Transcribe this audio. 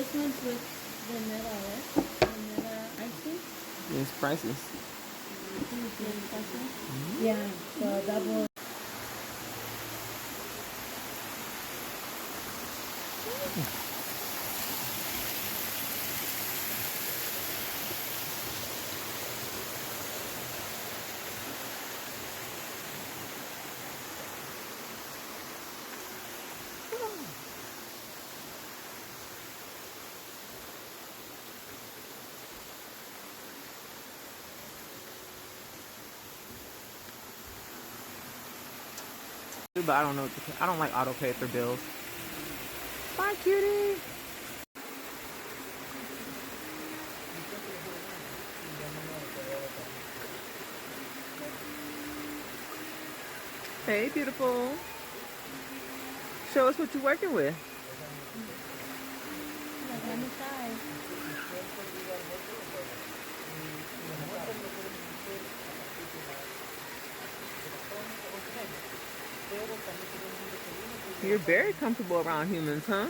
This one's with vanilla, right? Vanilla icing. It's priceless. Yeah, so double. But I don't know. I don't like auto pay for bills. Bye, cutie. Hey, beautiful. Show us what you're working with. Let me try. You're very comfortable around humans, huh?